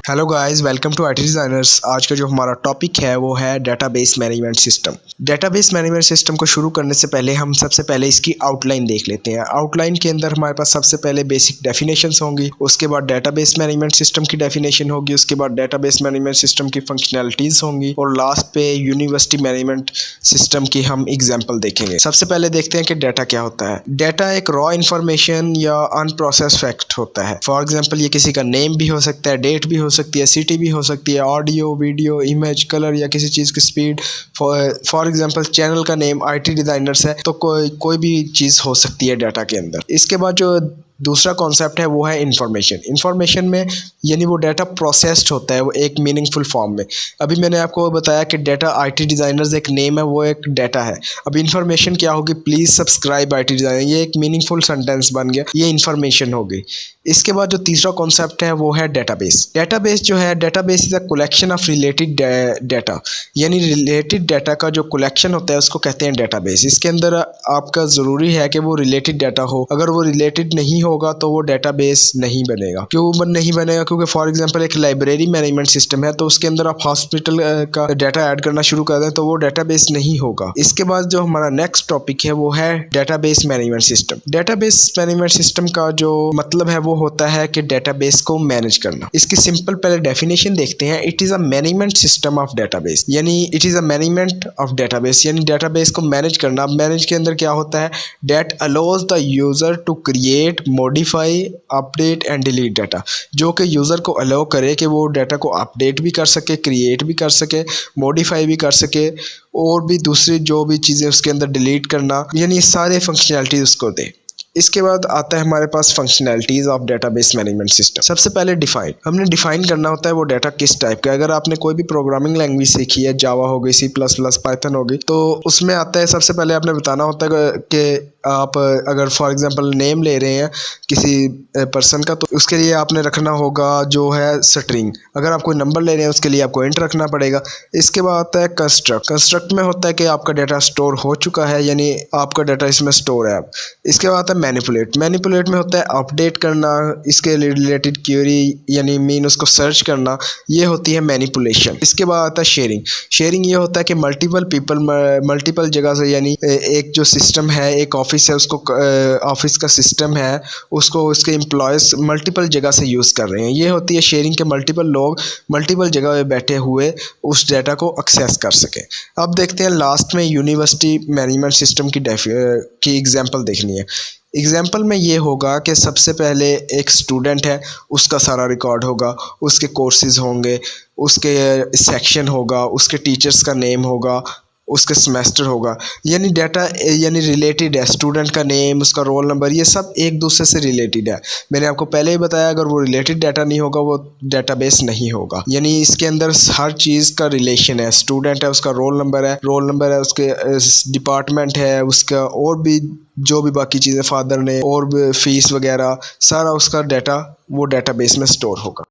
Hello guys, welcome to IT designers. आज का जो हमारा टॉपिक है वो है database management system. Database management system को शुरू करने से पहले हम सबसे पहले इसकी आउटलाइन देख लेते हैं। आउटलाइन के अंदर हमारे पास सबसे पहले बेसिक डेफिनेशंस होंगी, उसके बाद डेटाबेस मैनेजमेंट सिस्टम की डेफिनेशन होगी, उसके बाद डेटाबेस मैनेजमेंट सिस्टम की फंक्शनैलिटीज़ होंगी और लास्ट पे यूनिवर्सिटी मैनेजमेंट सिस्टम की हम एग्जाम्पल देखेंगे। सबसे पहले देखते हैं कि डाटा क्या होता है। डाटा एक रॉ इन्फॉर्मेशन या अनप्रोसेस फैक्ट होता है। फॉर एग्जाम्पल ये किसी का नेम भी हो सकता है, डेट भी हो सकती है, सिटी भी हो सकती है, ऑडियो, वीडियो, इमेज, कलर या किसी चीज़ की स्पीड। फॉर एग्जांपल चैनल का नेम आईटी डिज़ाइनर्स है तो कोई भी चीज़ हो सकती है डाटा के अंदर। इसके बाद जो दूसरा कॉन्सेप्ट है वो है इंफॉर्मेशन। इंफॉर्मेशन में यानी वो डाटा प्रोसेस्ड होता है वो एक मीनिंगफुल फॉर्म में। अभी मैंने आपको बताया कि डाटा आईटी डिज़ाइनर्स एक नेम है, वो एक डाटा है। अब इंफॉर्मेशन क्या होगी, प्लीज़ सब्सक्राइब आईटी डिज़ाइनर, ये एक मीनिंगफुल सेंटेंस बन गया, ये इंफॉर्मेशन हो गई। इसके बाद जो तीसरा कॉन्सेप्ट है वो है डेटाबेस। डेटाबेस जो है, database is a collection of related data, यानी रिलेटेड डाटा का जो कलेक्शन होता है उसको कहते हैं डेटाबेस। इसके अंदर आपका ज़रूरी है कि वो रिलेटेड डाटा हो। अगर वो रिलेटेड नहीं होगा तो वो डेटाबेस नहीं बनेगा। क्यों नहीं बनेगा? क्योंकि फॉर एग्जांपल एक लाइब्रेरी मैनेजमेंट सिस्टम है तो उसके अंदर आप हॉस्पिटल का डाटा ऐड करना शुरू कर दें तो वो डेटाबेस नहीं होगा। इसके बाद जो हमारा नेक्स्ट टॉपिक है वो है database management system. Database management system का जो मतलब है वो होता है कि डेटाबेस को मैनेज करना। इसकी सिंपल पहले डेफिनेशन देखते हैं। It is a management system of database, यानी it is a management of database, यानी डेटाबेस को मैनेज करना। मैनेज के अंदर क्या होता है, that allows the user to create, modify, update and delete data, जो कि यूजर को अलाउ करे कि वो डाटा को अपडेट भी कर सके, क्रिएट भी कर सके, मॉडिफाई भी कर सके और भी दूसरी जो भी चीज़ें उसके अंदर डिलीट करना, यानी सारे फंक्शनैलिटीज उसको दे। इसके बाद आता है हमारे पास functionalities of database management system. सबसे पहले डिफाइन, हमने डिफाइन करना होता है वो डाटा किस टाइप का। अगर आपने कोई भी प्रोग्रामिंग लैंग्वेज सीखी है, जावा हो गई, सी प्लस प्लस, पाइथन हो गई, तो उसमें आता है सबसे पहले आपने बताना होता है कि आप अगर फॉर एग्जांपल नेम ले रहे हैं किसी पर्सन का तो उसके लिए आपने रखना होगा जो है स्ट्रिंग। अगर आप कोई नंबर ले रहे हैं उसके लिए आपको इंट रखना पड़ेगा। इसके बाद आता है कंस्ट्रक्ट। कंस्ट्रक्ट में होता है कि आपका डाटा स्टोर हो चुका है, यानी आपका डाटा इसमें स्टोर है। इसके बाद आता है मैनिपुलेट। मैनिपुलेट में होता है अपडेट करना, इसके रिलेटेड क्वेरी यानी मीन उसको सर्च करना, ये होती है मैनिपुलेशन। इसके बाद आता है शेयरिंग। शेयरिंग ये होता है कि मल्टीपल पीपल मल्टीपल जगह से, यानी एक जो सिस्टम है, एक ऑफिस है, उसको ऑफिस का सिस्टम है, उसको उसके एम्प्लॉयज़ मल्टीपल जगह से यूज़ कर रहे हैं। ये होती है शेयरिंग के मल्टीपल लोग मल्टीपल जगह पे बैठे हुए उस डाटा को एक्सेस कर सकें। अब देखते हैं लास्ट में यूनिवर्सिटी मैनेजमेंट सिस्टम की एग्जांपल देखनी है। एग्जाम्पल में ये होगा कि सबसे पहले एक स्टूडेंट है, उसका सारा रिकॉर्ड होगा, उसके कोर्सेज होंगे, उसके सेक्शन होगा, उसके टीचर्स का नेम होगा, उसके सेमेस्टर होगा, यानी डाटा यानी रिलेटेड है। स्टूडेंट का नेम, उसका रोल नंबर, ये सब एक दूसरे से रिलेटेड है। मैंने आपको पहले ही बताया अगर वो रिलेटेड डाटा नहीं होगा वो डाटाबेस नहीं होगा। यानी इसके अंदर हर चीज़ का रिलेशन है। स्टूडेंट है, उसका रोल नंबर है, उसके डिपार्टमेंट है, उसका और भी जो भी बाकी चीज़ें, फादर ने और भी फीस वगैरह, सारा उसका डाटा वो डाटाबेस में स्टोर होगा।